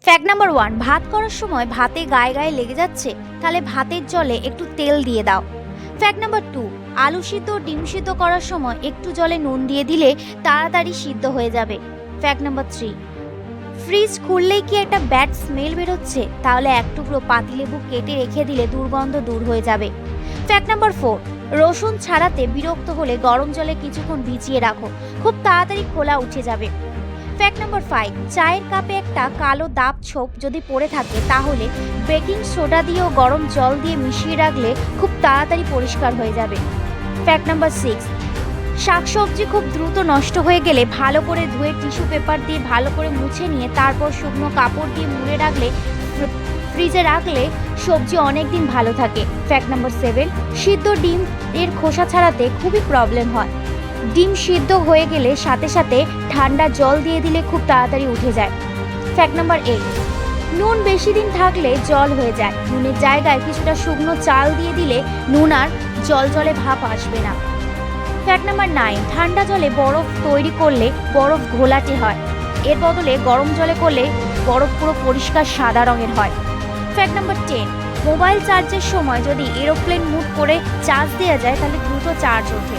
Fact number 1, ভাত করার সময় ভাতে গায়ে গায়ে লেগে যাচ্ছে, তাহলে ভাতের জলে একটু তেল দিয়ে দাও। ফ্যাক্ট নাম্বার 2, আলু সিদ্ধ ডিম সিদ্ধ করার সময় একটু জলে নুন দিয়ে দিলে তাড়াতাড়ি সিদ্ধ হয়ে যাবে। ফ্যাক্ট নাম্বার 3, ফ্রিজ খুললেই কি একটা ব্যাড স্মেল বেরোচ্ছে, তাহলে এক টুকরো পাতিলেবু কেটে রেখে দিলে দুর্গন্ধ দূর হয়ে যাবে। ফ্যাক্ট নাম্বার 4, রসুন ছাড়াতে বিরক্ত হলে গরম জলে কিছুক্ষণ ভিজিয়ে রাখো, খুব তাড়াতাড়ি খোলা উঠে যাবে। ফ্যাক্ট নাম্বার 5, চায়ের কাপে একটা কালো দাগ ছোপ যদি পড়ে থাকে, তাহলে বেকিং সোডা দিয়েও গরম জল দিয়ে মিশিয়ে রাখলে খুব তাড়াতাড়ি পরিষ্কার হয়ে যাবে। ফ্যাক্ট নাম্বার 6, শাকসবজি খুব দ্রুত নষ্ট হয়ে গেলে ভালো করে ধুয়ে টিস্যু পেপার দিয়ে ভালো করে মুছে নিয়ে তারপর শুকনো কাপড় দিয়ে মুড়ে রাখলে ফ্রিজে রাখলে সবজি অনেক দিন ভালো থাকে। ফ্যাক্ট নাম্বার 7, সিদ্ধ ডিম এর খোসা ছাড়াতে খুবই প্রবলেম হয়। ডিম সিদ্ধ হয়ে গেলে সাথে সাথে ঠান্ডা জল দিয়ে দিলে খুব তাড়াতাড়ি উঠে যায়। ফ্যাক্ট নাম্বার 8, নুন বেশি দিন থাকলে জল হয়ে যায়, নুনের জায়গায় কিছুটা শুকনো চাল দিয়ে দিলে নুন আর জল জলে ভাব আসবে না। ফ্যাক্ট নাম্বার 9, ঠান্ডা জলে বরফ তৈরি করলে বরফ ঘোলাটে হয়, এর বদলে গরম জলে করলে বরফ পুরো পরিষ্কার সাদা রঙের হয়। ফ্যাক্ট নাম্বার 10, মোবাইল চার্জের সময় যদি এরোপ্লেন মুড করে চার্জ দেওয়া যায় তাহলে দ্রুত চার্জ ওঠে।